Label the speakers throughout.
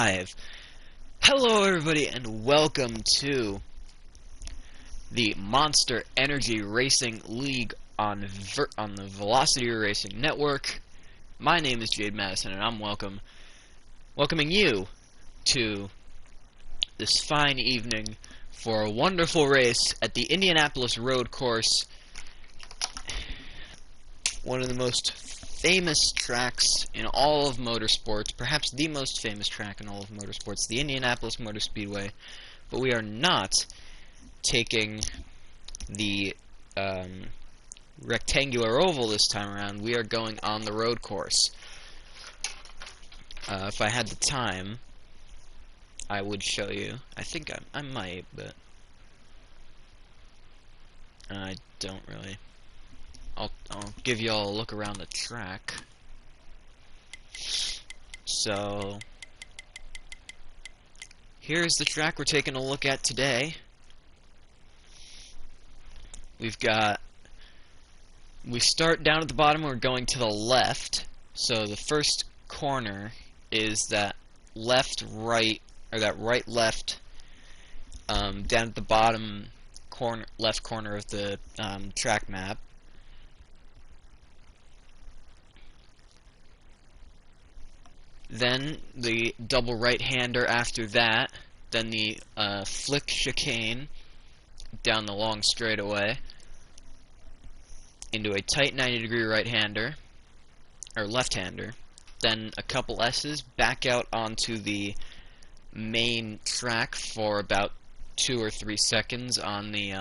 Speaker 1: Live. Hello everybody and welcome to the Monster Energy Racing League on the Velocity Racing Network. My name is Jade Madison and I'm welcoming you to this fine evening for a wonderful race at the Indianapolis road course. One of the most famous tracks in all of motorsports, perhaps the most famous track in all of motorsports, the Indianapolis Motor Speedway. But we are not taking the rectangular oval this time around. We are going on the road course. If I had the time, I would show you. I think I might, but I don't really. I'll give you all a look around the track. So here's the track we're taking a look at today. We start down at the bottom, we're going to the left. So the first corner is that left-right, or that right-left, down at the bottom left corner of the track map. Then the double right-hander after that. Then the flick chicane down the long straightaway into a tight 90-degree right-hander, or left-hander. Then a couple S's back out onto the main track for about 2 or 3 seconds on the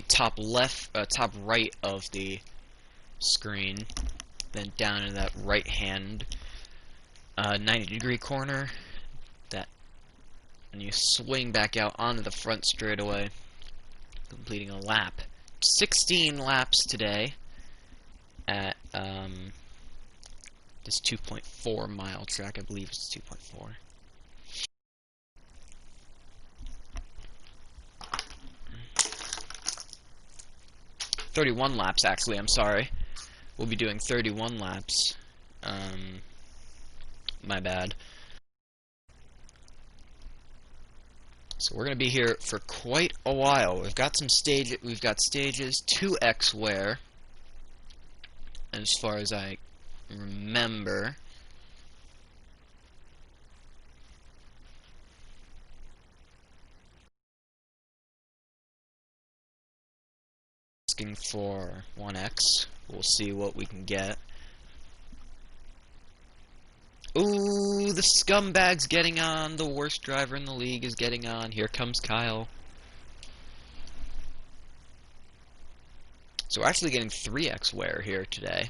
Speaker 1: top left, top right of the screen. Then down in that right hand 90-degree corner, and you swing back out onto the front straightaway, completing a lap. 16 laps today at this 2.4 mile track. I believe it's 2.4. "31 laps, actually, I'm sorry. We'll be doing 31 laps. My bad. So we're going to be here for quite a while. We've got stages 2x where, as far as I remember. Asking for 1x. We'll see what we can get. Ooh, the scumbag's getting on. The worst driver in the league is getting on. Here comes Kyle. So we're actually getting 3x wear here today.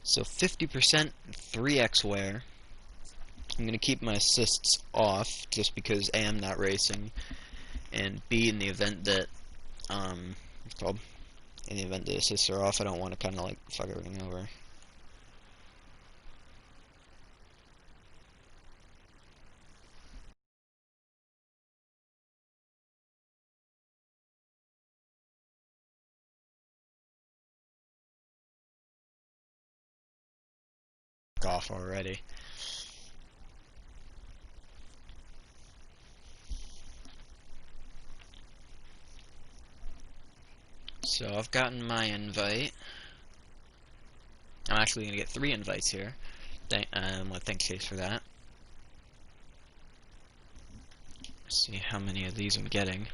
Speaker 1: So 50% 3x wear. I'm going to keep my assists off just because A, I'm not racing, and B, in the event that in the event the assists are off, I don't want to kind of like fuck everything over. Off already. So I've gotten my invite. I'm actually gonna get 3 invites here. Thanks Chase for that. Let's see how many of these I'm getting.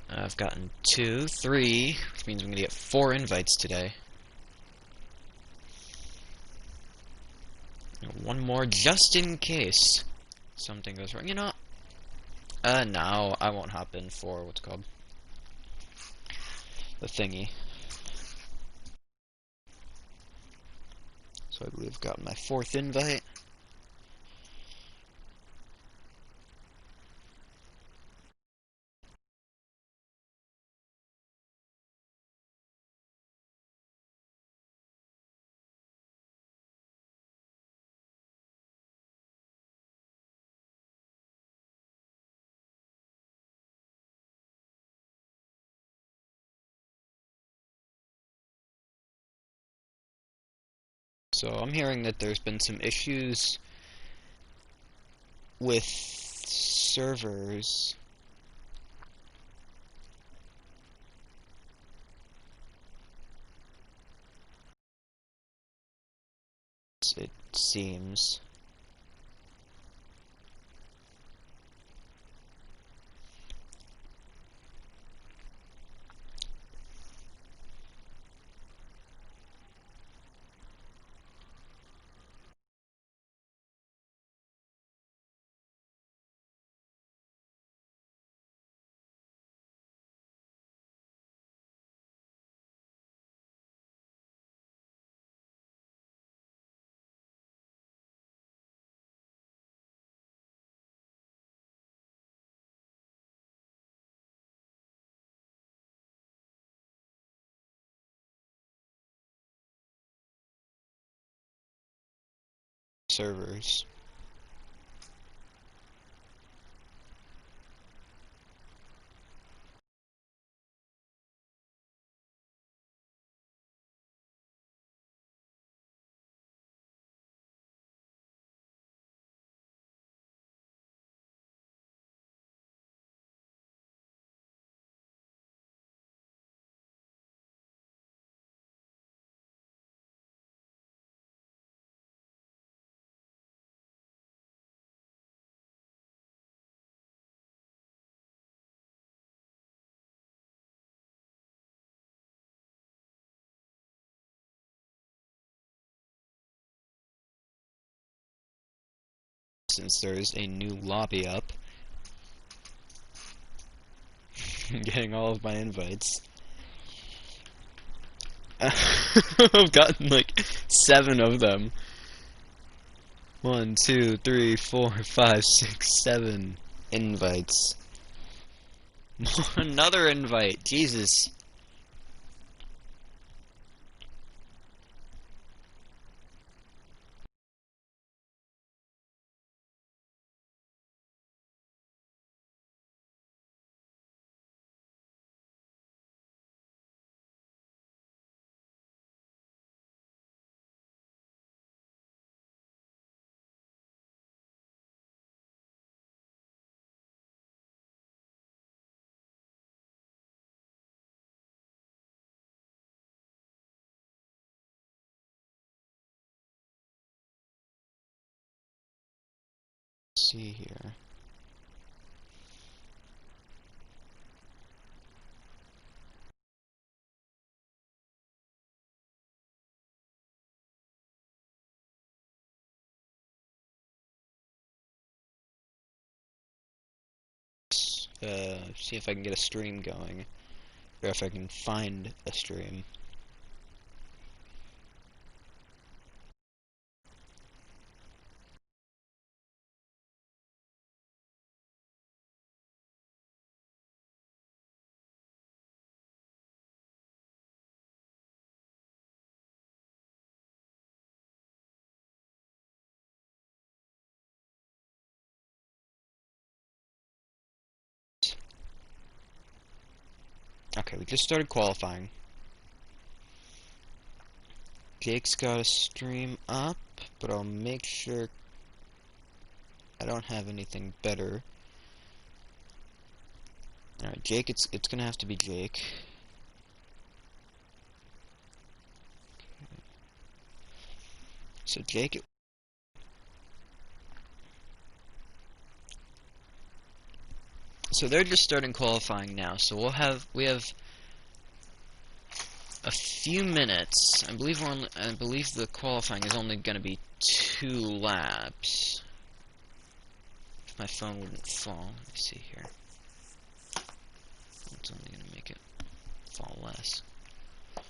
Speaker 1: I've gotten 2, 3, which means I'm gonna get 4 invites today. One more just in case something goes wrong. You know, no, I won't hop in for what's called the thingy. So I believe I've gotten my 4th invite. So I'm hearing that there's been some issues with servers. It seems. Servers. Since there's a new lobby up. I'm getting all of my invites. I've gotten like 7 of them. 1, 2, 3, 4, 5, 6, 7 invites. Another invite. Jesus. Let's see here. See if I can get a stream going, or if I can find a stream. Okay, we just started qualifying. Jake's got a stream up, but I'll make sure I don't have anything better. Alright, Jake, it's gonna have to be Jake. So Jake, so they're just starting qualifying now. So we have a few minutes. I believe the qualifying is only going to be 2 laps. If my phone wouldn't fall, let me see here. It's only going to make it fall less. Every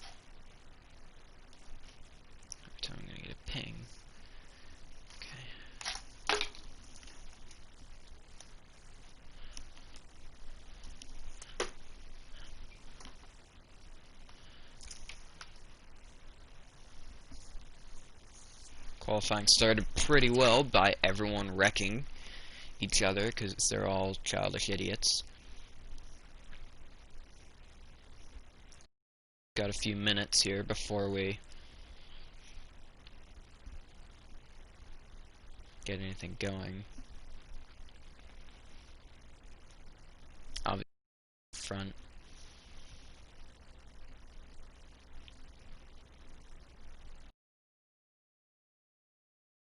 Speaker 1: time I'm going to get a ping. Okay. Qualifying started pretty well by everyone wrecking each other because they're all childish idiots. Got a few minutes here before we get anything going. Obviously, front.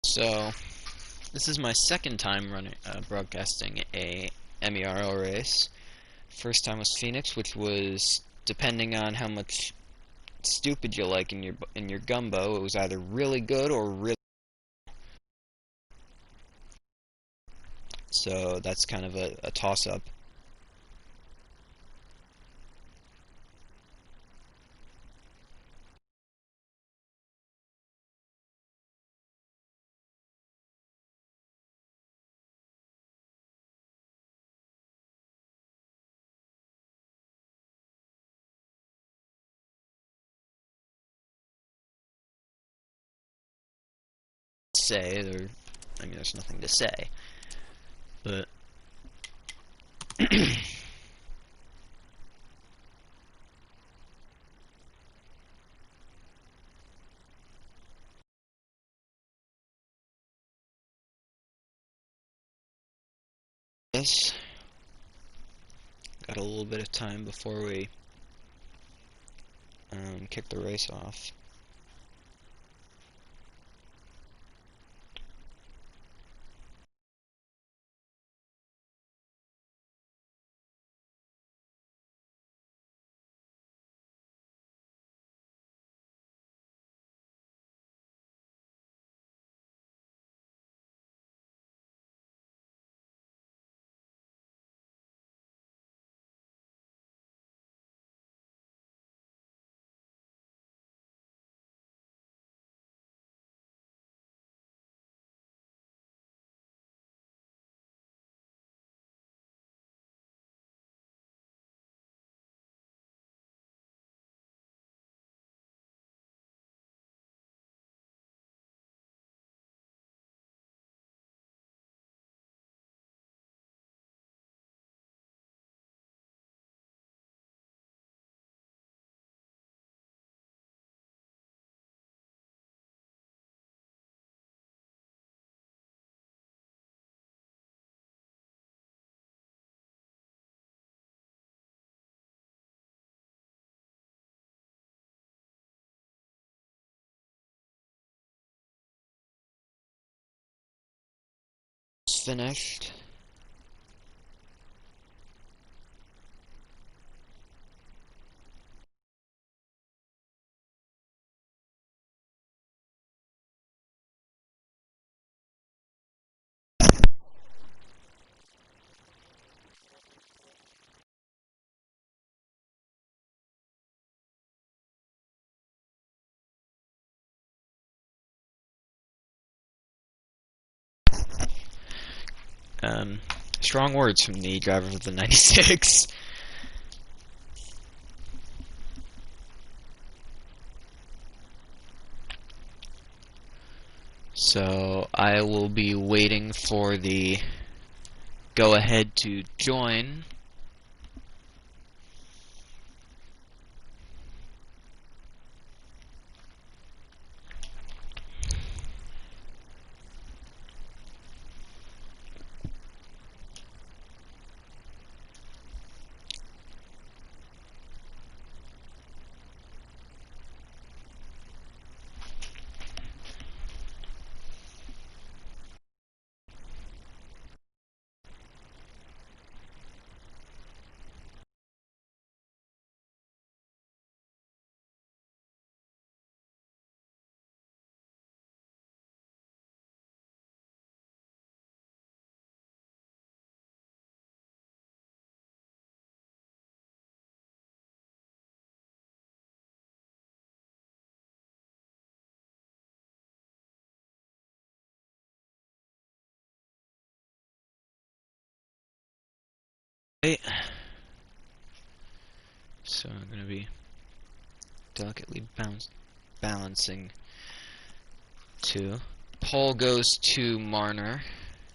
Speaker 1: So, this is my second time running, broadcasting a MERL race. First time was Phoenix, which was, depending on how much stupid you like in your gumbo, it was either really good or really. So that's kind of a toss-up. Say there, I mean, there's nothing to say, but yes, got a little bit of time before we kick the race off. It's finished. Um, Strong words from the driver of the 96. So I will be waiting for the go ahead to join. Right. So I'm going to be delicately balancing two. Pole goes to Marner.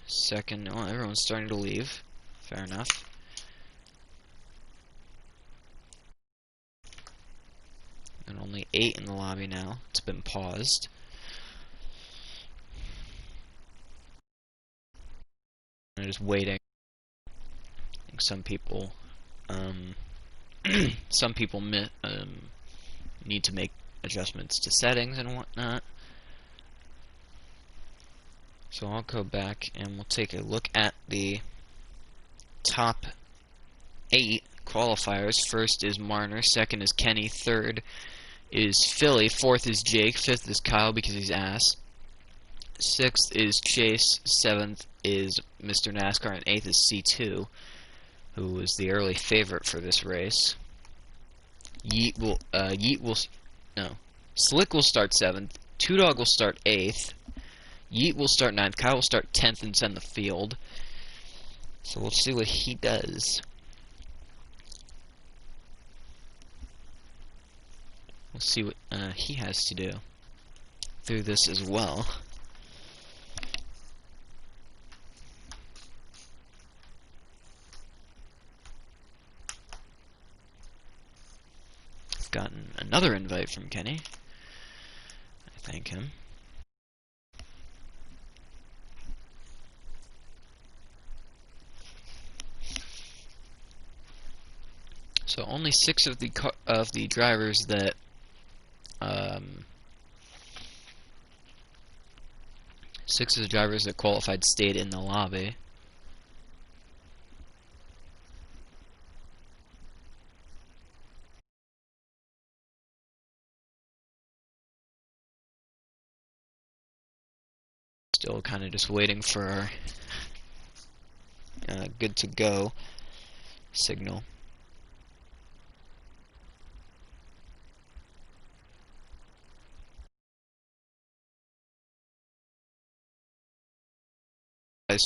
Speaker 1: Second, oh, everyone's starting to leave. Fair enough. And only 8 in the lobby now. It's been paused. I'm just waiting. I think some people, some people need to make adjustments to settings and whatnot. So I'll go back and we'll take a look at the top 8 qualifiers. First is Marner, second is Kenny, third is Philly, fourth is Jake, fifth is Kyle because he's ass, sixth is Chase, seventh is Mr. NASCAR, and eighth is C2, who was the early favorite for this race. Slick will start seventh, Two Dog will start eighth, Yeet will start ninth, Kyle will start 10th and send the field. So we'll see what he does. We'll see what he has to do through this as well. I've gotten another invite from Kenny. I thank him. So only 6 of the drivers that qualified stayed in the lobby. Still kind of just waiting for our good to go signal.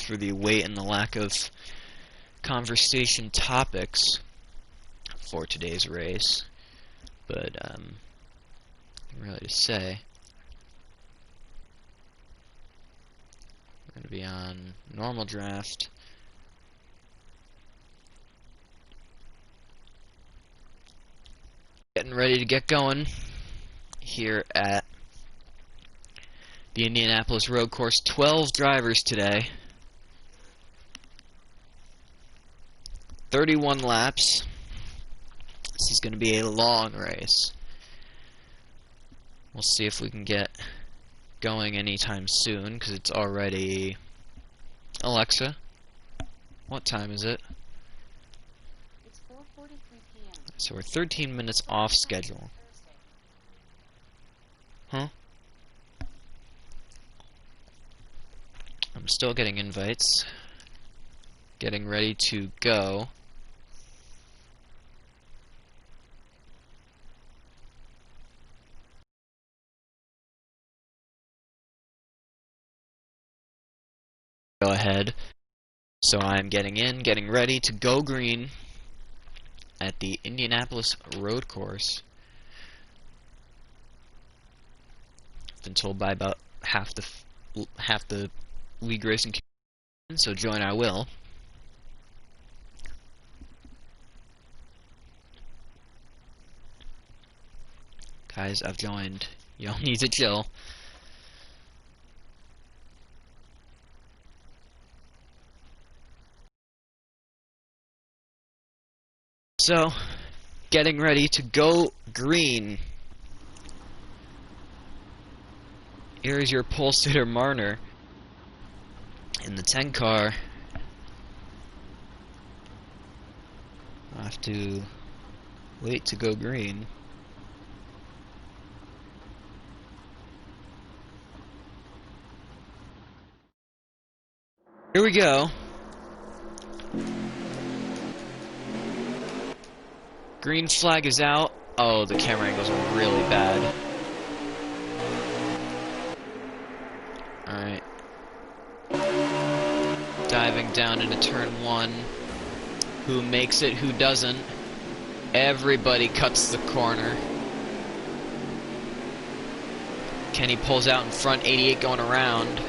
Speaker 1: For the wait and the lack of conversation topics for today's race, but nothing really to say. We're going to be on normal draft. Getting ready to get going here at the Indianapolis road course. 12 drivers today. 31 laps. This is going to be a long race. We'll see if we can get going anytime soon, because it's already... Alexa, what time is it?
Speaker 2: It's 4:43 p.m.
Speaker 1: So we're 13 minutes off schedule. Huh? I'm still getting invites. Getting ready to go. Go ahead. So I'm getting in, getting ready to go green at the Indianapolis road course. Been told by about half the league racing community, so join I will. Guys, I've joined. Y'all need to chill. So, getting ready to go green. Here is your pole sitter Marner in the 10 car. I'll have to wait to go green. Here we go. Green flag is out. Oh, the camera angles are really bad. Alright. Diving down into turn 1. Who makes it, who doesn't? Everybody cuts the corner. Kenny pulls out in front, 88 going around.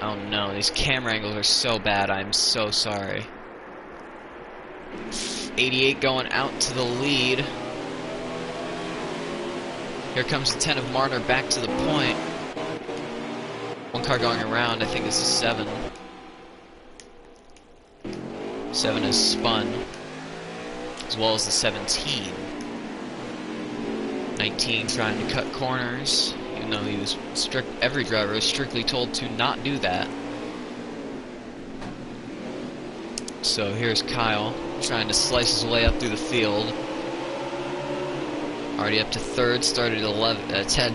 Speaker 1: Oh no, these camera angles are so bad, I'm so sorry. 88 going out to the lead. Here comes the 10 of Marner back to the point. One car going around, I think this is 7. 7 is spun, as well as the 17. 19 trying to cut corners, even though he was every driver was strictly told to not do that. So here's Kyle trying to slice his way up through the field. Already up to 3rd, started at 10.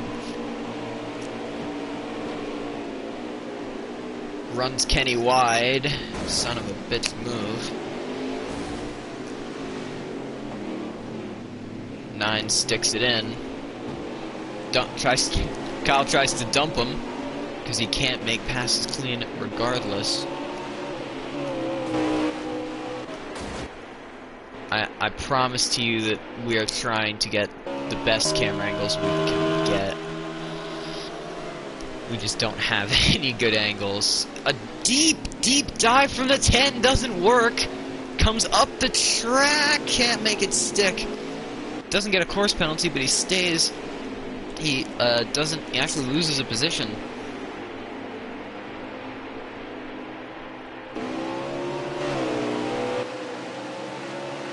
Speaker 1: Runs Kenny wide. Son of a bitch move. 9 sticks it in. Kyle tries to dump him because he can't make passes clean regardless. I promise to you that we are trying to get the best camera angles we can get. We just don't have any good angles. A deep dive from the 10 doesn't work. Comes up the track, can't make it stick. Doesn't get a course penalty, but he stays. He actually loses a position.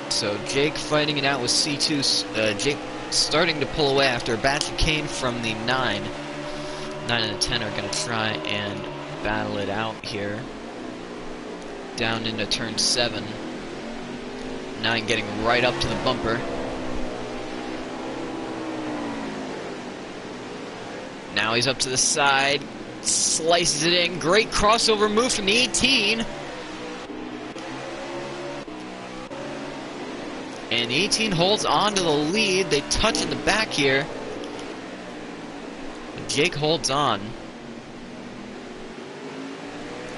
Speaker 1: So Jake fighting it out with C2. Jake starting to pull away after a bad chicane from the 9. 9 and the 10 are going to try and battle it out here. Down into turn 7. 9 getting right up to the bumper. Now he's up to the side. Slices it in. Great crossover move from the 18. And the 18 holds on to the lead. They touch in the back here. Jake holds on.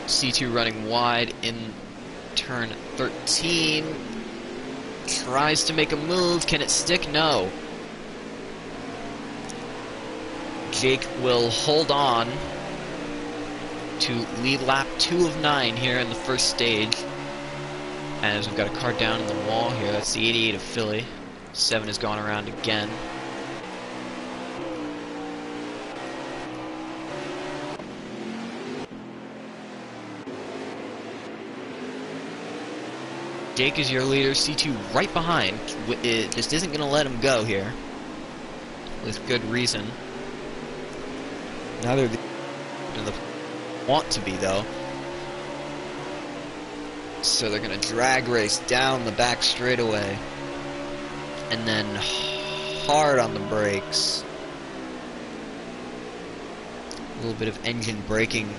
Speaker 1: C2 running wide in turn 13. Tries to make a move. Can it stick? No. Jake will hold on to lead lap 2 of 9 here in the first stage. As we've got a car down in the wall here. That's the 88 of Philly. 7 has gone around again. Jake is your leader. C2 right behind. It just isn't going to let him go here. With good reason. Neither of them want to be, though. So they're going to drag race down the back straightaway. And then hard on the brakes. A little bit of engine braking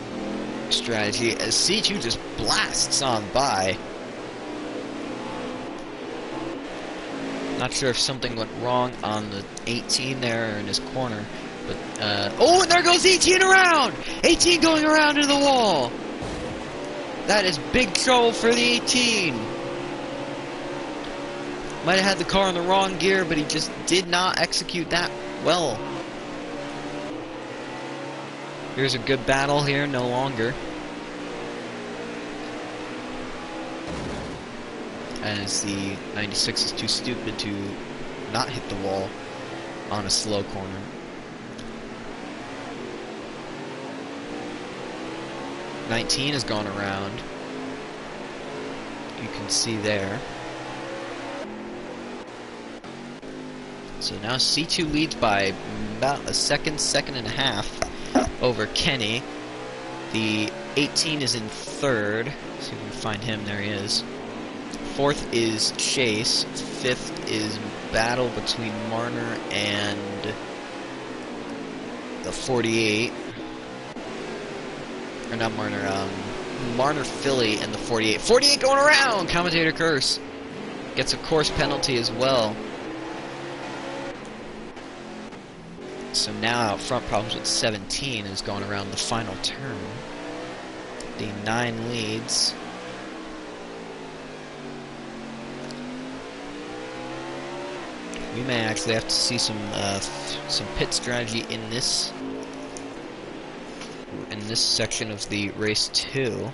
Speaker 1: strategy as C2 just blasts on by. Not sure if something went wrong on the 18 there in his corner. But, oh, and there goes 18 around! 18 going around into the wall! That is big trouble for the 18. Might have had the car in the wrong gear, but he just did not execute that well. Here's a good battle here, no longer. As the 96 is too stupid to not hit the wall on a slow corner. '19 has gone around. You can see there. So now C2 leads by about a second and a half over Kenny. The 18 is in 3rd. Let's see if we can find him. There he is. 4th is Chase. 5th is battle between Marner and the 48. Or not Marner, Marner Philly and the 48. 48 going around! Commentator curse. Gets a course penalty as well. So now out front, problems with 17 is going around the final turn. The 9 leads. We may actually have to see some pit strategy in this section of the race 2.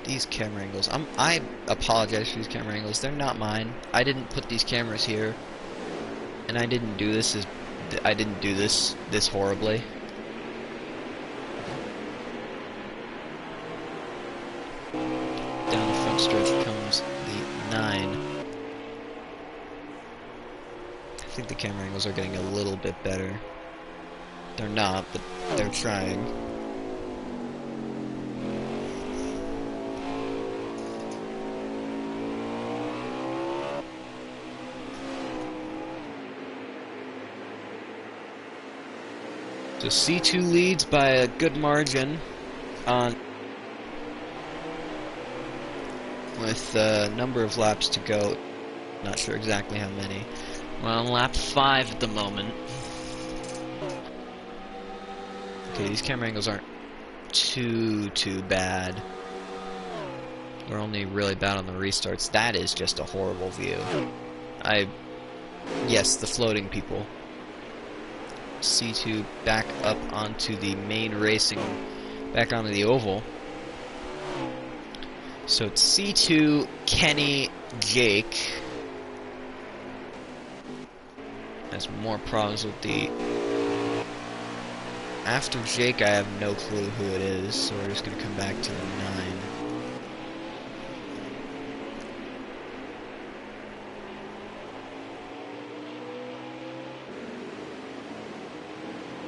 Speaker 1: These camera angles. I apologize for these camera angles. They're not mine. I didn't put these cameras here, and I didn't do this as I didn't do this horribly. Down the front stretch comes the 9. I think the camera angles are getting a little bit better. They're not, but they're trying. So C2 leads by a good margin on with a number of laps to go. Not sure exactly how many. We're on lap 5 at the moment. Okay, these camera angles aren't too bad. They're only really bad on the restarts. That is just a horrible view. Yes, the floating people. C2 back up onto the main racing, back onto the oval. So it's C2, Kenny, Jake. Has more problems with the... After Jake, I have no clue who it is, so we're just going to come back to the 9.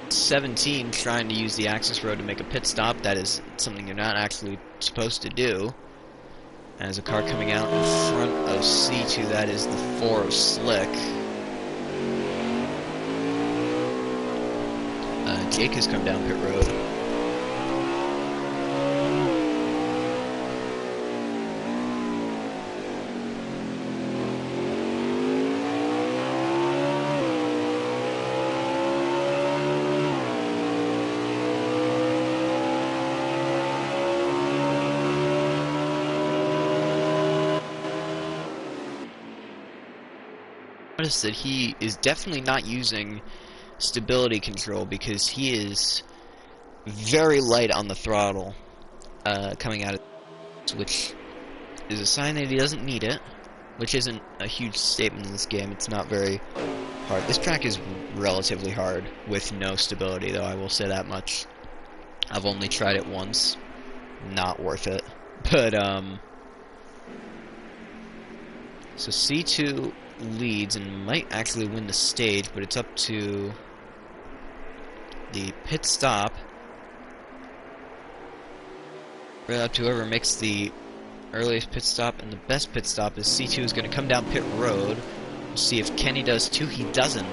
Speaker 1: .17 trying to use the access road to make a pit stop. That is something you're not actually supposed to do. As a car coming out in front of C2, that is the 4 of Slick. Jake has come down pit road. Notice that he is definitely not using stability control because he is very light on the throttle coming out of this, which is a sign that he doesn't need it, which isn't a huge statement in this game. It's not very hard. This track is relatively hard with no stability, though, I will say that much. I've only tried it once. Not worth it. But, so C2 leads and might actually win the stage, but it's up to the pit stop. Really up to whoever makes the earliest pit stop, and the best pit stop is C2 is going to come down pit road. We'll see if Kenny does too. He doesn't.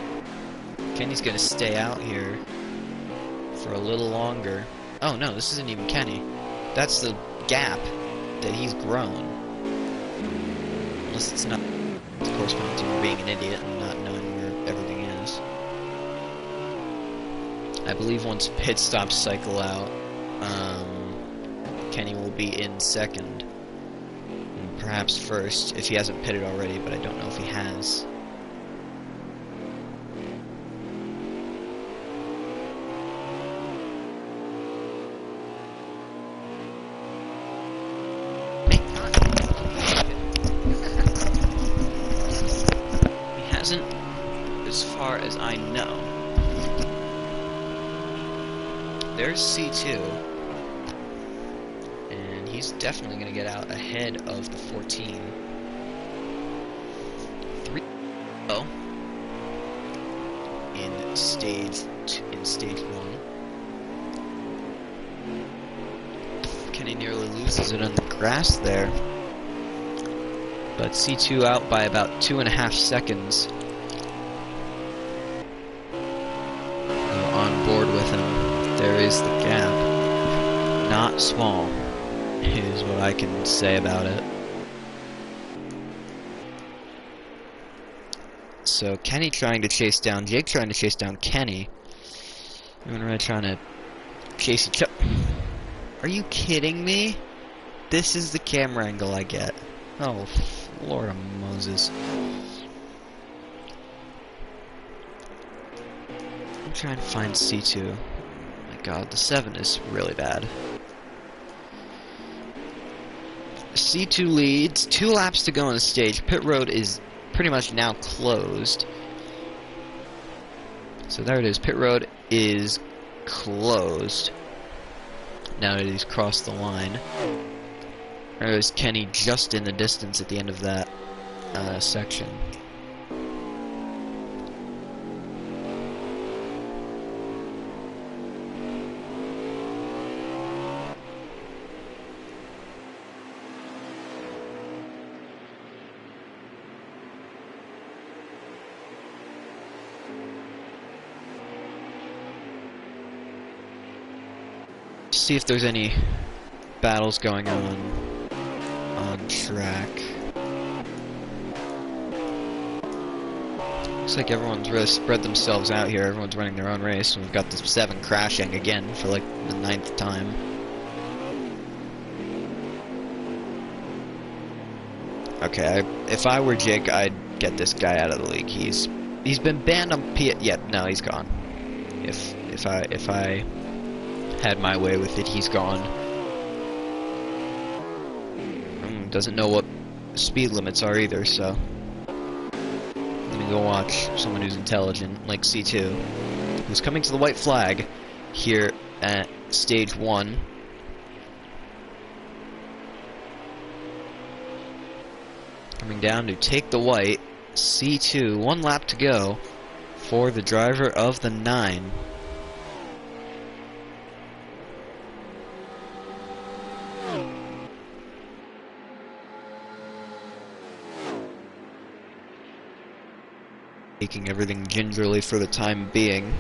Speaker 1: Kenny's going to stay out here for a little longer. Oh no, this isn't even Kenny. That's the gap that he's grown. Unless it's not corresponding to being an idiot and not knowing where everything is. I believe once pit stops cycle out, Kenny will be in second, and perhaps first, if he hasn't pitted already, but I don't know if he has. He hasn't, as far as I know. There's C2. He's definitely going to get out ahead of the 14. 3 in stage 1. Kenny nearly loses it on the grass there, but C2 out by about 2.5 seconds. On board with him. There is the gap. Not small is what I can say about it. So Kenny trying to chase down Jake, trying to chase down Kenny. Everyone really trying to chase each other. Are you kidding me? This is the camera angle I get. Oh, Lord of Moses. I'm trying to find C2. Oh my God, the 7 is really bad. C2 leads, 2 laps to go on the stage. Pit road is pretty much now closed. So there it is. Pit road is closed. Now that he's crossed the line. There's Kenny just in the distance at the end of that section. See if there's any battles going on track. Looks like everyone's really spread themselves out here. Everyone's running their own race. We've got the 7 crashing again for like the 9th time. Okay, if I were Jake, I'd get this guy out of the league. He's been banned on P. Yeah, no, he's gone. If I had my way with it, he's gone. Doesn't know what speed limits are either, so I'm gonna go watch someone who's intelligent, like C2, who's coming to the white flag here at stage 1. Coming down to take the white. C2, 1 lap to go for the driver of the 9. Taking everything gingerly for the time being.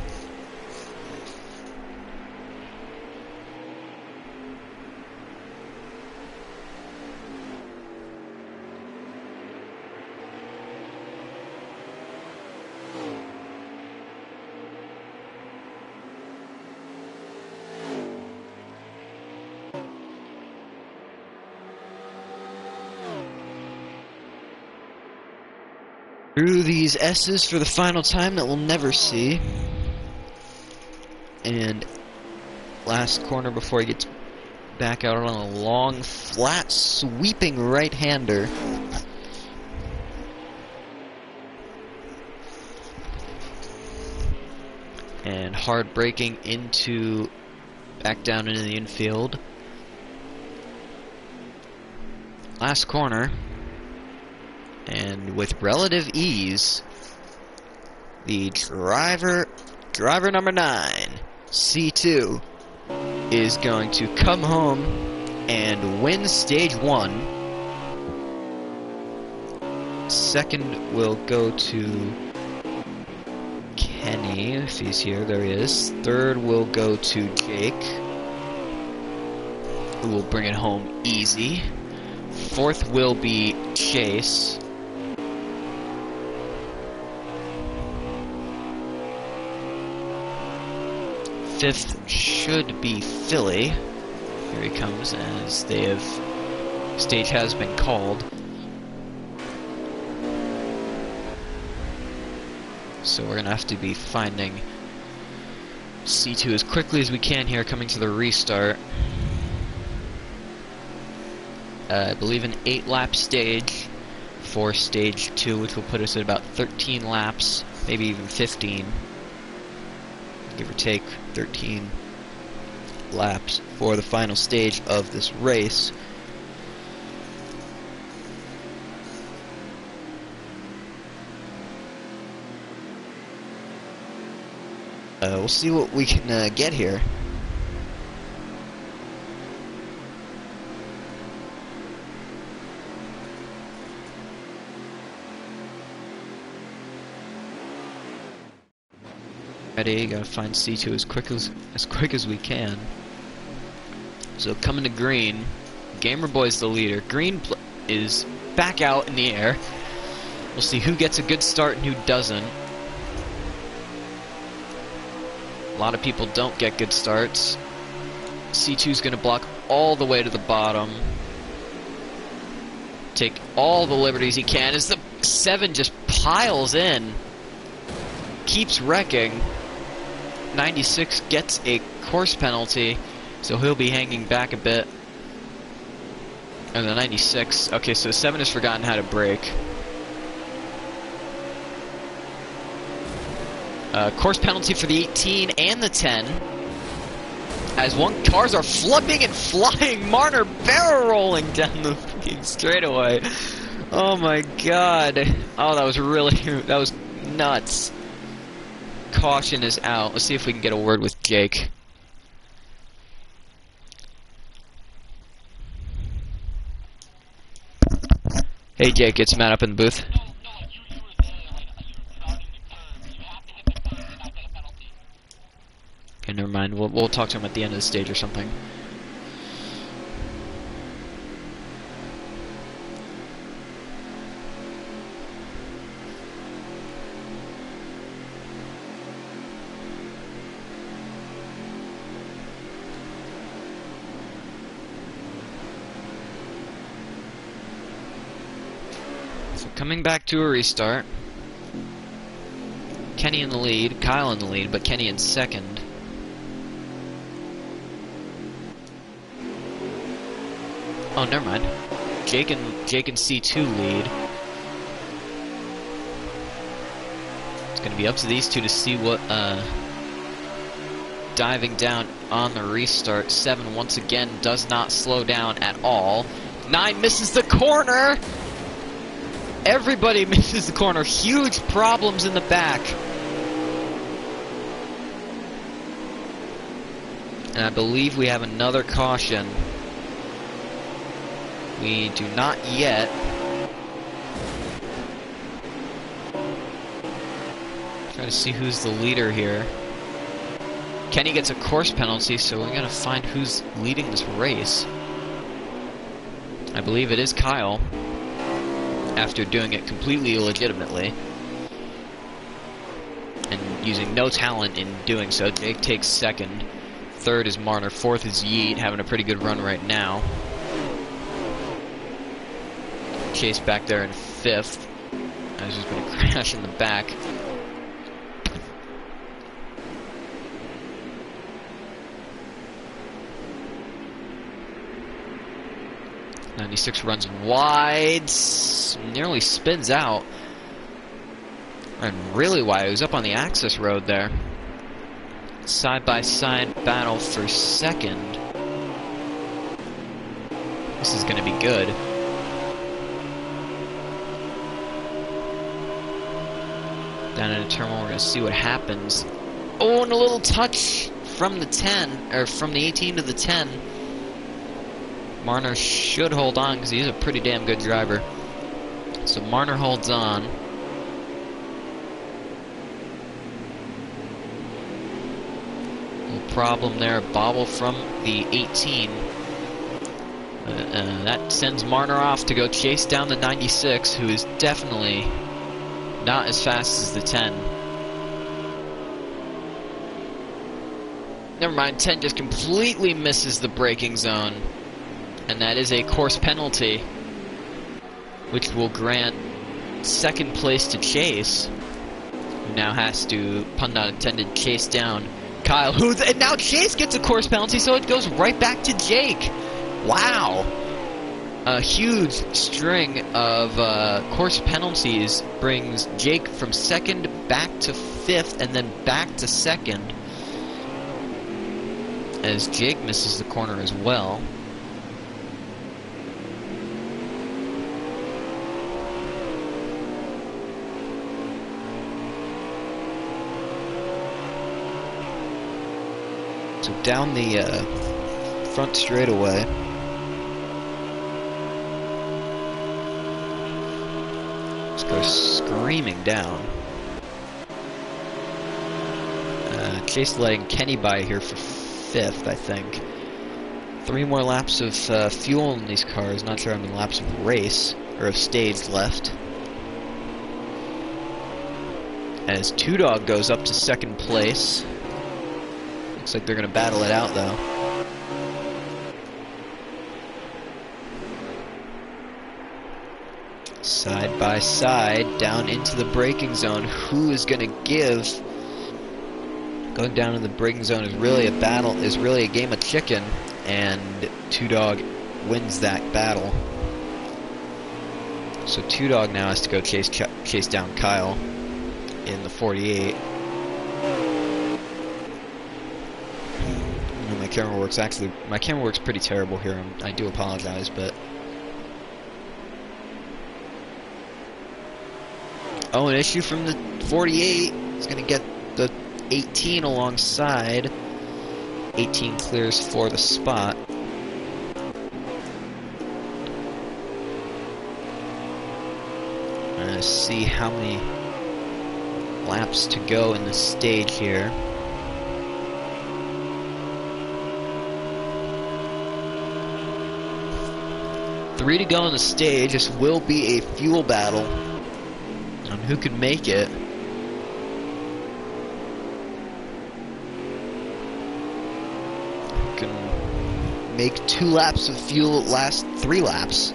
Speaker 1: Through these S's for the final time that we'll never see. And last corner before he gets back out on a long, flat, sweeping right-hander. And hard braking into, back down into the infield. Last corner. And with relative ease, the driver number 9, C2, is going to come home and win stage 1. Second will go to Kenny, if he's here. There he is. Third will go to Jake, who will bring it home easy. Fourth will be Chase. Fifth should be Philly. Here he comes as stage has been called. So we're gonna have to be finding C2 as quickly as we can here, coming to the restart. I believe an 8-lap stage for stage 2, which will put us at about 13 laps, maybe even 15. Give or take 13 laps for the final stage of this race. We'll see what we can get here. Ready, gotta find C2 as quick as we can. So coming to green, Gamer Boy's the leader. Green is back out in the air. We'll see who gets a good start and who doesn't. A lot of people don't get good starts. C2's gonna block all the way to the bottom. Take all the liberties he can as the 7 just piles in. Keeps wrecking. 96 gets a course penalty, so he'll be hanging back a bit. And the 96, okay, so 7 has forgotten how to brake. Course penalty for the 18 and the 10. As cars are flipping and flying. Marner barrel rolling down the fucking straightaway. Oh my god. Oh, that was really, that was nuts. Caution is out. Let's see if we can get a word with Jake. Hey Jake, it's Matt up in the booth. Okay, never mind. We'll talk to him at the end of the stage or something. So coming back to a restart. Kenny in the lead, Kyle in the lead, but Kenny in second. Oh, never mind. Jake and C2 lead. It's gonna be up to these two to see what diving down on the restart. 7 once again does not slow down at all. 9 misses the corner. Everybody misses the corner. Huge problems in the back. And I believe we have another caution. We do not yet. Try to see who's the leader here. Kenny gets a course penalty, so we're gonna find who's leading this race. I believe it is Kyle, after doing it completely illegitimately and using no talent in doing so. Jake takes second. Third is Marner. Fourth is Yeet, having a pretty good run right now. Chase back there in fifth. I was just going to crash in the back. '96 runs wide, nearly spins out. And really wide. It was up on the access road there. Side-by-side battle for second. This is going to be good. Down in a terminal, we're going to see what happens. Oh, and a little touch from the 10, or from the 18 to the 10. Marner should hold on because he's a pretty damn good driver. So Marner holds on. Little problem there, bobble from the 18. That sends Marner off to go chase down the 96, who is definitely not as fast as the 10. Never mind, 10 just completely misses the braking zone. And that is a course penalty, which will grant second place to Chase, who now has to, pun not intended, chase down Kyle. And now Chase gets a course penalty, so it goes right back to Jake. Wow. A huge string of course penalties brings Jake from second back to fifth and then back to second, as Jake misses the corner as well. So down the front straightaway. Let's go screaming down. Chase letting Kenny by here for fifth, I think. 3 more laps of fuel in these cars. Not sure how many laps of race or of stage left. As Two Dog goes up to second place. Looks like they're going to battle it out, though. Side by side, down into the braking zone. Who is going to give? Going down in the braking zone is really a battle, is really a game of chicken, and Two Dog wins that battle. So Two Dog now has to go chase down Kyle in the 48. camera work's actually... My camera work's pretty terrible here. I do apologize, but... Oh, an issue from the 48. He's going to get the 18 alongside. 18 clears for the spot. Let's see how many laps to go in the stage here. 3 to go in the stage. This will be a fuel battle on who can make it. Who can make 2 laps of fuel last 3 laps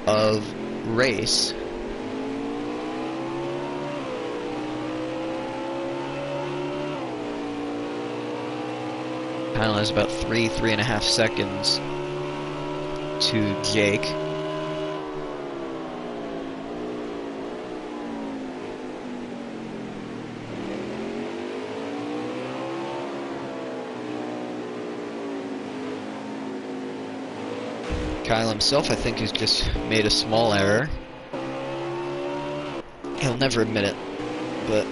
Speaker 1: of race. Kyle has about 3.5 seconds to Jake. Kyle himself, I think, has just made a small error. He'll never admit it, but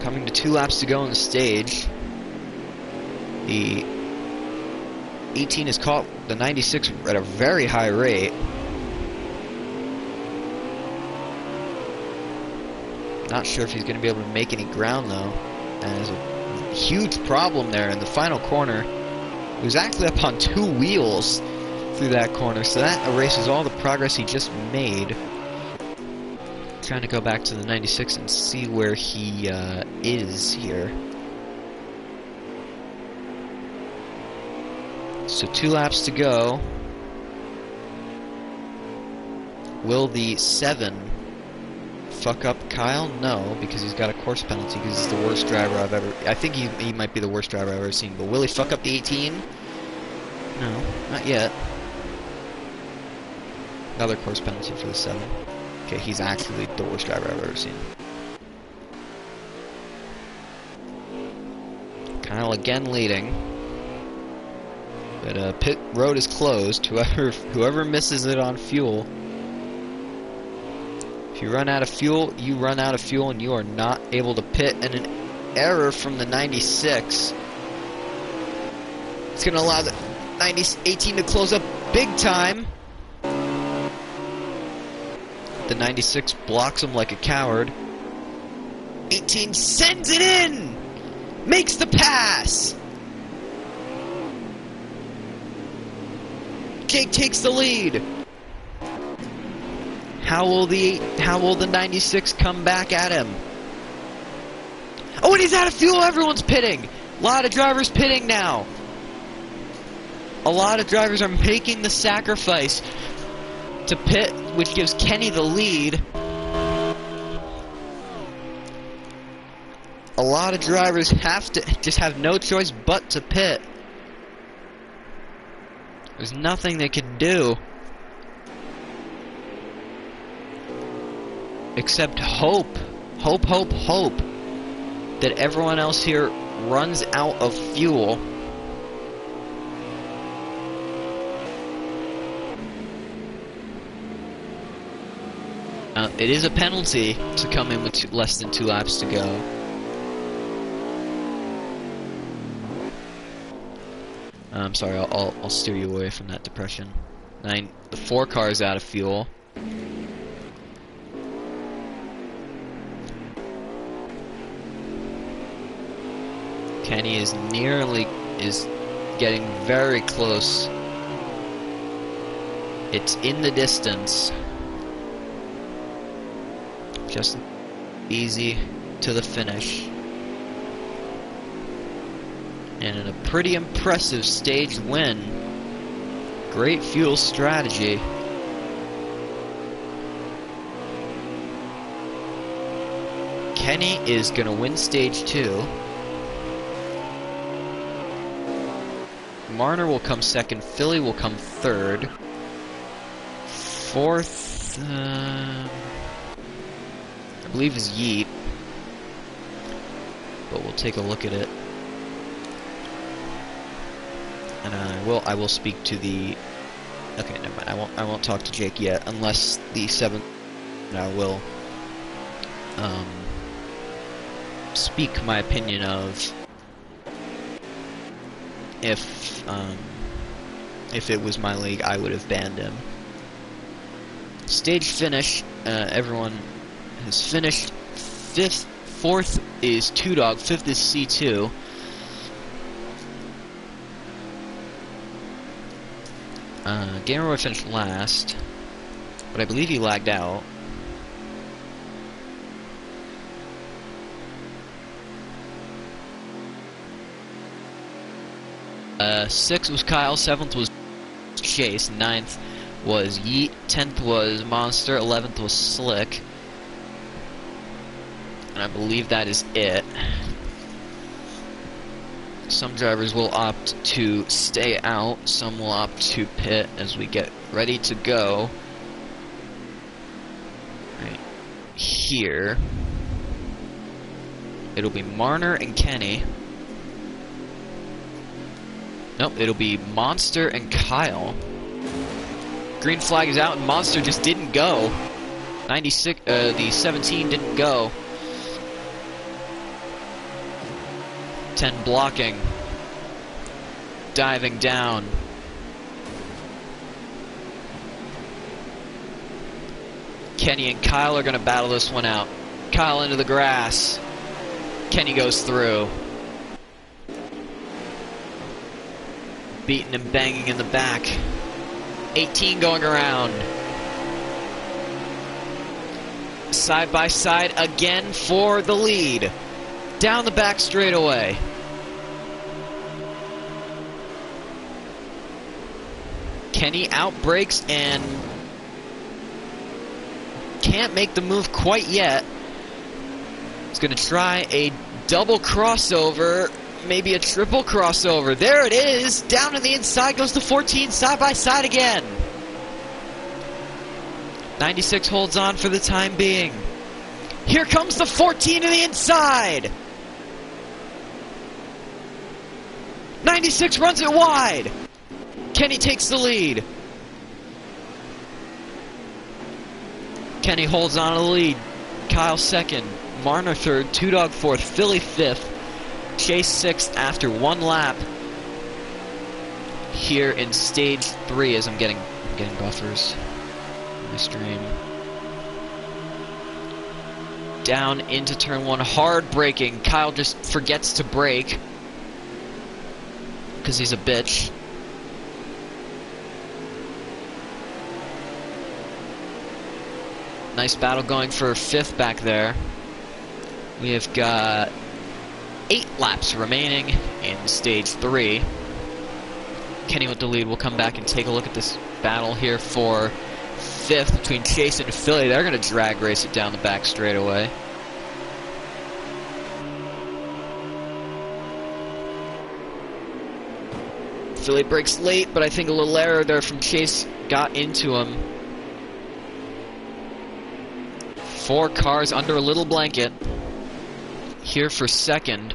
Speaker 1: coming to 2 laps to go on the stage. The 18 has caught the 96 at a very high rate. Not sure if he's going to be able to make any ground though. And there's a huge problem there in the final corner. He was actually up on 2 wheels through that corner, so that erases all the progress he just made. Trying to go back to the 96 and see where he is here. So 2 laps to go. Will the 7 fuck up Kyle? No, because he's got a course penalty because he's the worst driver I've ever... I think he might be the worst driver I've ever seen, but will he fuck up the 18? No, not yet. Another course penalty for the 7. Okay, he's actually the worst driver I've ever seen. Kyle again leading. But pit road is closed. Whoever misses it on fuel. If you run out of fuel, you run out of fuel and you are not able to pit. And an error from the 96. It's going to allow the 18 to close up big time. The 96 blocks him like a coward. 18 sends it in! Makes the pass! Jake takes the lead. How will the 96 come back at him? Oh, and he's out of fuel! Everyone's pitting! A lot of drivers pitting now. A lot of drivers are making the sacrifice to pit, which gives Kenny the lead. A lot of drivers just have no choice but to pit. There's nothing they can do except hope that everyone else here runs out of fuel. It is a penalty to come in with less than 2 laps to go. I'm sorry, I'll steer you away from that depression. The 4 car's out of fuel. Kenny is getting very close. It's in the distance. Just easy to the finish. And in a pretty impressive stage win. Great fuel strategy. Kenny is going to win stage 2. Marner will come second. Philly will come third. Fourth... believe is Yeet. But we'll take a look at it. And I will speak to the... Okay, never mind. I won't talk to Jake yet, unless the 7th... I will speak my opinion of if it was my league, I would have banned him. Stage finish. Everyone has finished. 4th is 2Dog. 5th is C2. Gamerboy finished last, but I believe he lagged out. Sixth was Kyle, 7th was Chase, 9th was Yeet, 10th was Monster, 11th was Slick, and I believe that is it. Some drivers will opt to stay out, some will opt to pit as we get ready to go. Right here, it'll be Marner and Kenny. Nope, it'll be Monster and Kyle. Green flag is out and Monster just didn't go. 96, the 17 didn't go. 10 blocking. Diving down. Kenny and Kyle are going to battle this one out. Kyle into the grass. Kenny goes through. Beating and banging in the back. 18 going around. Side by side again for the lead. Down the back straightaway. Kenny outbreaks and can't make the move quite yet. He's going to try a double crossover. Maybe a triple crossover. There it is. Down to the inside goes the 14 side by side again. 96 holds on for the time being. Here comes the 14 to the inside. 96 runs it wide. Kenny takes the lead. Kenny holds on to the lead. Kyle second. Marner third. 2Dog fourth. Philly fifth. Chase 6th after 1 lap here in stage 3 as I'm getting buffers in my stream. Down into turn 1, hard braking. Kyle just forgets to brake because he's a bitch. Nice battle going for 5th back there. We have got 8 laps remaining in stage 3. Kenny with the lead. We'll come back and take a look at this battle here for 5th between Chase and Philly. They're going to drag race it down the back straightaway. Philly breaks late, but I think a little error there from Chase got into him. 4 cars under a little blanket. Here for second.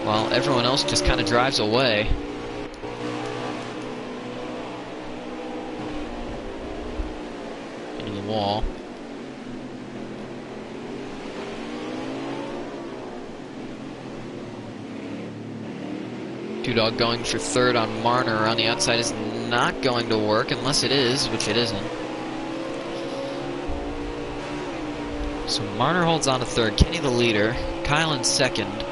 Speaker 1: While everyone else just kind of drives away. Into the wall. Two Dog going for third on Marner on the outside is not going to work unless it is, which it isn't. So Marner holds on to third, Kenny the leader, Kyle in second.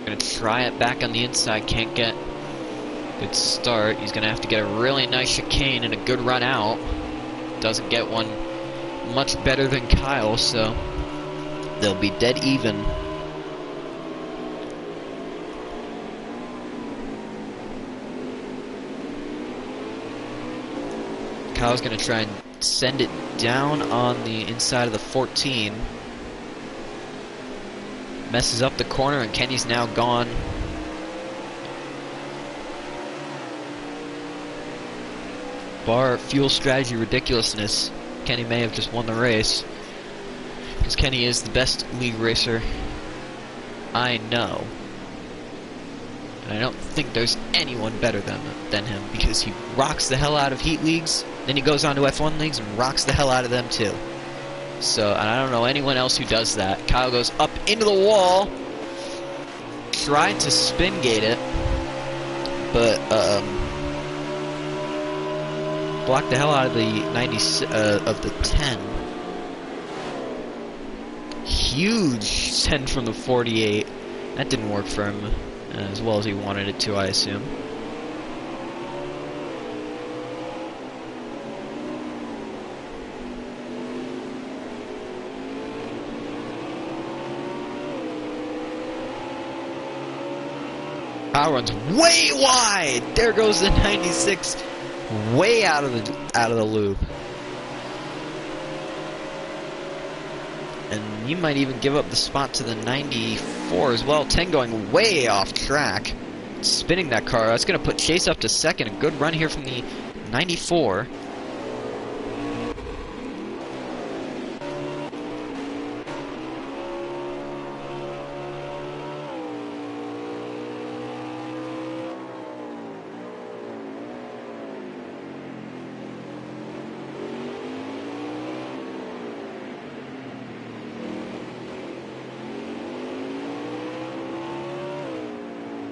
Speaker 1: Gonna try it back on the inside, can't get good start. He's gonna have to get a really nice chicane and a good run out. Doesn't get one much better than Kyle, so they'll be dead even. Kyle's going to try and send it down on the inside of the 14. Messes up the corner, and Kenny's now gone. Bar fuel strategy ridiculousness, Kenny may have just won the race, because Kenny is the best league racer I know. And I don't think there's anyone better than him, because he rocks the hell out of heat leagues, then he goes on to F1 leagues and rocks the hell out of them too. So, and I don't know anyone else who does that. Kyle goes up into the wall, tried to spin gate it, but blocked the hell out of the 90 of the 10. Huge send from the 48. That didn't work for him as well as he wanted it to, I assume. Kyle runs way wide. There goes the 96, way out of the loop. And you might even give up the spot to the 94 as well. 10 going way off track, spinning that car. That's going to put Chase up to second. A good run here from the 94.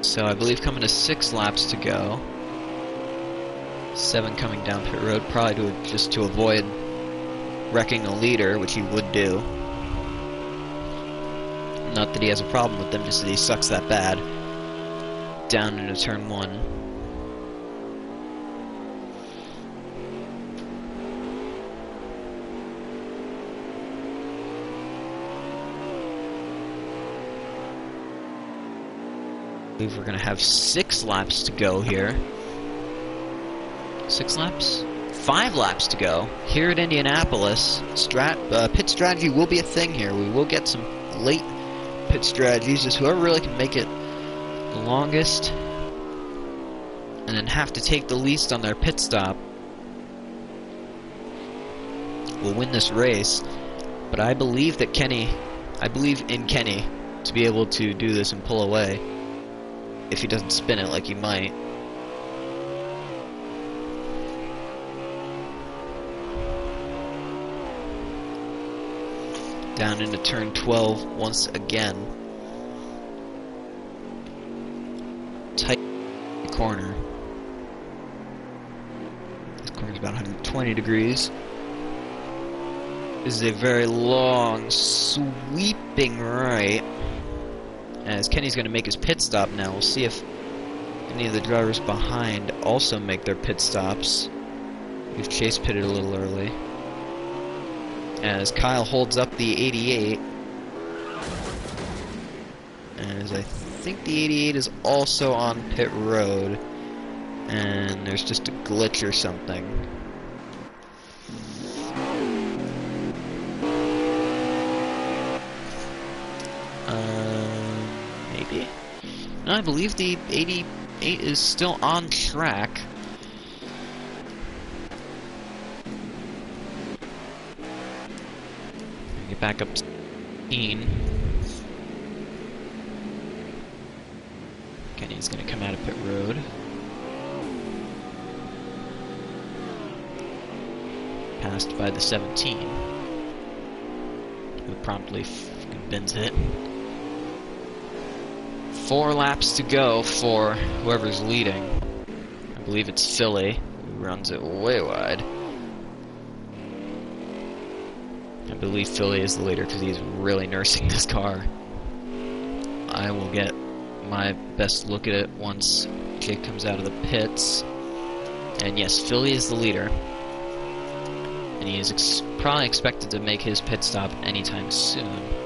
Speaker 1: So I believe coming to 6 laps to go. 7 coming down pit road, probably just to avoid wrecking the leader, which he would do. Not that he has a problem with them, just that he sucks that bad. Down into turn 1. I believe we're going to have 6 laps to go here. 6 laps? 5 laps to go here at Indianapolis. Pit strategy will be a thing here. We will get some late pit strategies. Just whoever really can make it the longest and then have to take the least on their pit stop will win this race. But I believe that I believe in Kenny to be able to do this and pull away. If he doesn't spin it like he might. Down into turn 12 once again. Tight corner. This corner's about 120 degrees. This is a very long, sweeping right. As Kenny's going to make his pit stop now. We'll see if any of the drivers behind also make their pit stops. We've Chase pitted a little early. As Kyle holds up the 88. As I think the 88 is also on pit road. And there's just a glitch or something. Maybe? No, I believe the 88 is still on track. Get back up to 16. Kenny's gonna come out of pit road. Passed by the 17. Who promptly bins it. 4 laps to go for whoever's leading. I believe it's Philly, who runs it way wide. I believe Philly is the leader because he's really nursing this car. I will get my best look at it once Jake comes out of the pits. And yes, Philly is the leader. And he is probably expected to make his pit stop anytime soon.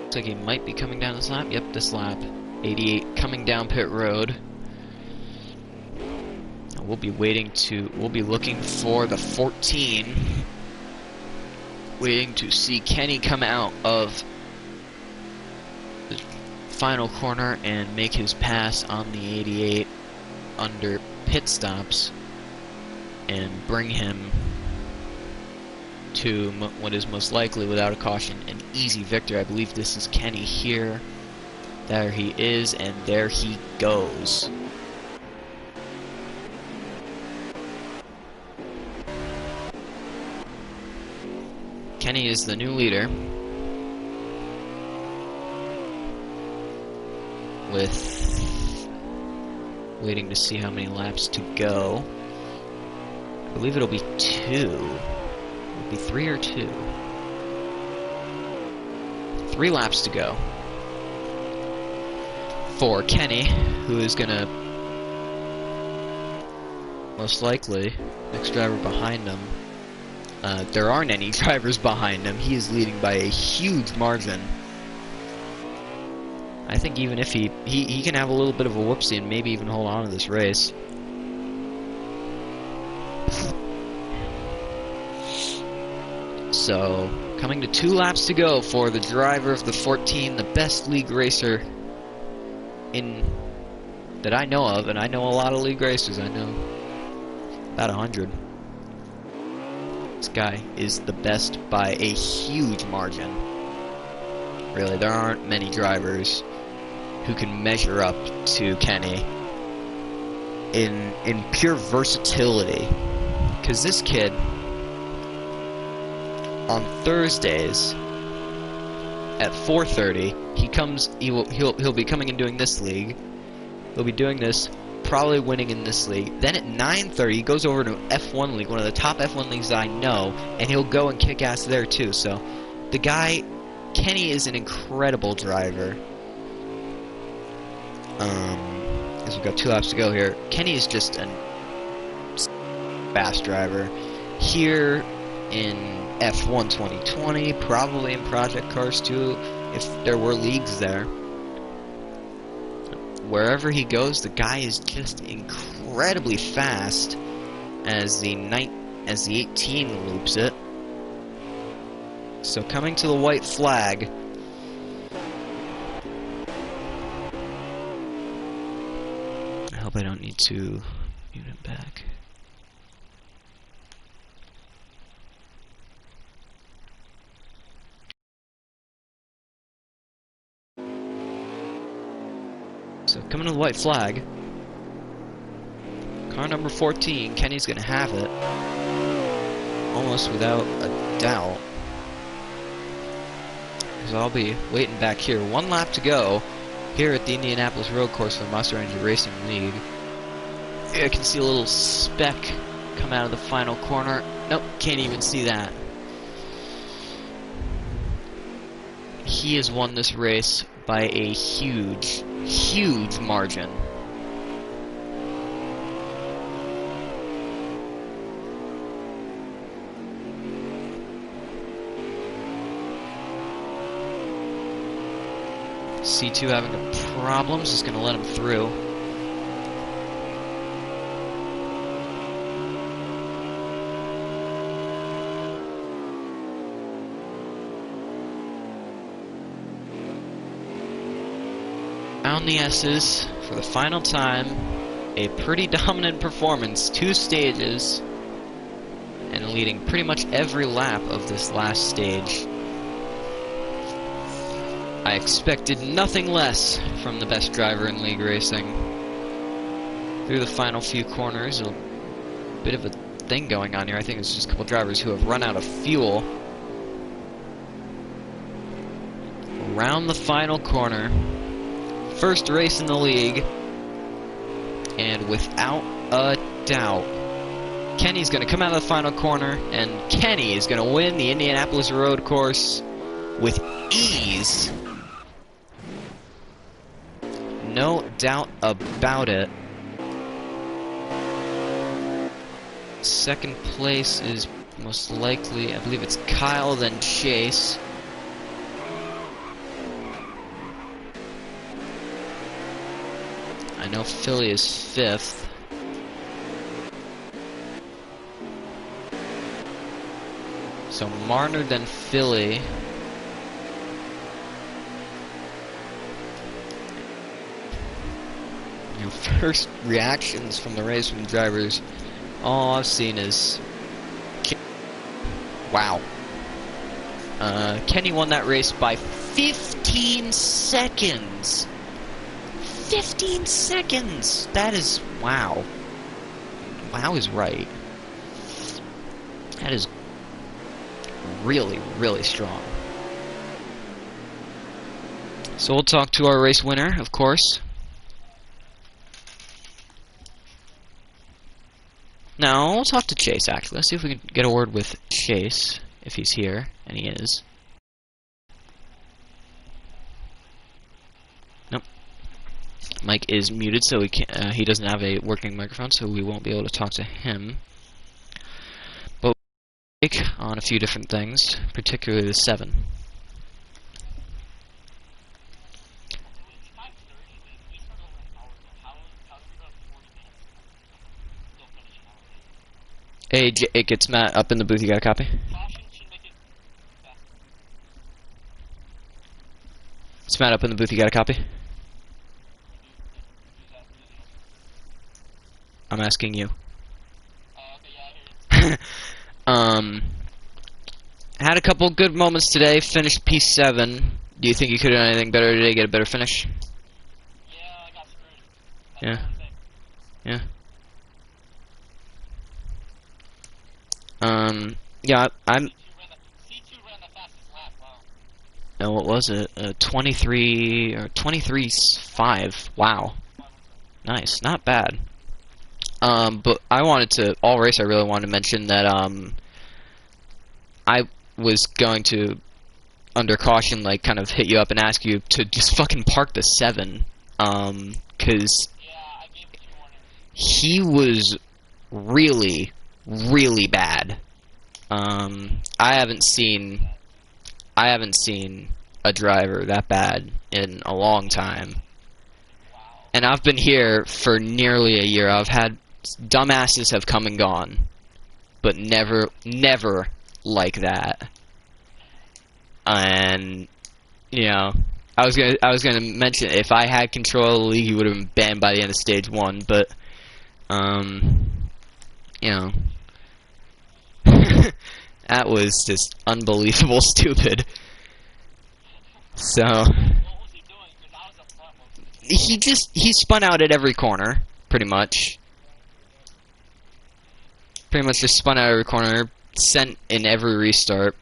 Speaker 1: Looks like he might be coming down this lap. Yep, this lap. 88 coming down pit road. We'll be looking for the 14. Waiting to see Kenny come out of the final corner and make his pass on the 88 under pit stops and bring him to what is most likely, without a caution, an easy victory. I believe this is Kenny here. There he is, and there he goes. Kenny is the new leader, with waiting to see how many laps to go. I believe it'll be 2. It'll be 3 or 2. 3 laps to go for Kenny, who is gonna most likely, next driver behind him. There aren't any drivers behind him. He is leading by a huge margin. I think even if he can have a little bit of a whoopsie and maybe even hold on to this race. So, coming to 2 laps to go for the driver of the 14, the best league racer that I know of, and I know a lot of league racers. I know about 100. This guy is the best by a huge margin. Really, there aren't many drivers who can measure up to Kenny in pure versatility. Because this kid, on Thursdays at 4:30, he'll be coming and doing this league. He'll be doing this, probably winning in this league. Then at 9:30, he goes over to F1 league, one of the top F1 leagues I know, and he'll go and kick ass there too. So, the guy, Kenny, is an incredible driver. As we've got 2 laps to go here, Kenny is just a fast driver. Here in F1 2020, probably in Project Cars too, if there were leagues there. Wherever he goes, the guy is just incredibly fast as the 18 loops it. So coming to the white flag. I hope I don't need to mute it back. So coming to the white flag, car number 14, Kenny's gonna have it, almost without a doubt. Because I'll be waiting back here. 1 lap to go here at the Indianapolis road course for the Monster Energy Racing League. I can see a little speck come out of the final corner. Nope, can't even see that. He has won this race by a huge margin. C2 having a problem, just gonna let him through. Down the S's for the final time. A pretty dominant performance, 2 stages, and leading pretty much every lap of this last stage. I expected nothing less from the best driver in league racing. Through the final few corners, a bit of a thing going on here. I think it's just a couple drivers who have run out of fuel. Around the final corner. First race in the league, and without a doubt, Kenny's going to come out of the final corner, and Kenny is going to win the Indianapolis road course with ease. No doubt about it. Second place is most likely, I believe it's Kyle, then Chase. I know Philly is 5th. So Marner then Philly. Your first reactions from the race from the drivers, all I've seen is wow. Kenny won that race by 15 seconds. 15 seconds! That is wow. Wow is right. That is really, really strong. So we'll talk to our race winner, of course. No, we'll talk to Chase, actually. Let's see if we can get a word with Chase, if he's here, and he is. Nope. Mike is muted, so he doesn't have a working microphone, so we won't be able to talk to him. But we'll take on a few different things, particularly the 7. Hey, Jake, it's Matt up in the booth. You got a copy? It's Matt up in the booth. You got a copy? I'm asking you. Had a couple good moments today. Finished P7. Do you think you could have done anything better today? Get a better finish?
Speaker 2: Yeah, I got screwed.
Speaker 1: Yeah. Yeah. Yeah, I'm.
Speaker 2: C2 ran the fastest lap, wow.
Speaker 1: No, what was it? 23 or 23.5. Wow. Nice, not bad. But I wanted to all race. I really wanted to mention that I was going to, under caution, like kind of hit you up and ask you to just fucking park the 7, cause
Speaker 2: Yeah, I gave it 2 warnings.
Speaker 1: he was really, really bad. I haven't seen a driver that bad in a long time.
Speaker 2: Wow.
Speaker 1: And I've been here for nearly a year. I've had dumbasses have come and gone, but never like that. And you know, I was gonna mention if I had control of the league, he would have been banned by the end of stage 1. But you know, that was just unbelievable stupid. So
Speaker 2: What was he doing? Because I was up front most of the
Speaker 1: he spun out at every corner, pretty much. Pretty much just spun out every corner, sent in every restart.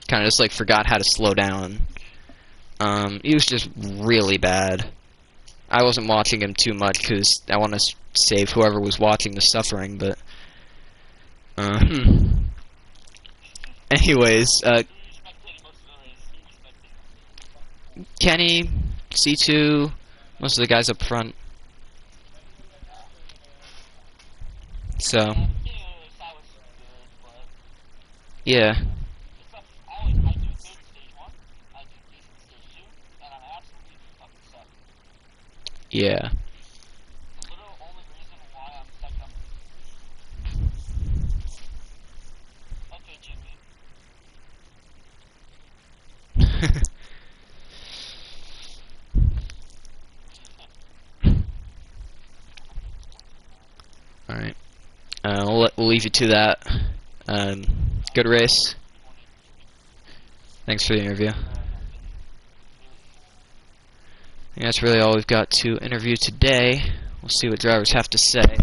Speaker 1: Kind of just like forgot how to slow down. He was just really bad. I wasn't watching him too much because I want to save whoever was watching the suffering, but anyways, Kenny, C2, most of the guys up front. So, yeah.
Speaker 2: I do good in stage 1, I do decent in stage 2, and I'm absolutely fucking suck.
Speaker 1: Yeah.
Speaker 2: The literal only reason why I'm second. Okay, Jimmy.
Speaker 1: Alright. We'll leave you to that. Good race. Thanks for the interview. I think that's really all we've got to interview today. We'll see what drivers have to say.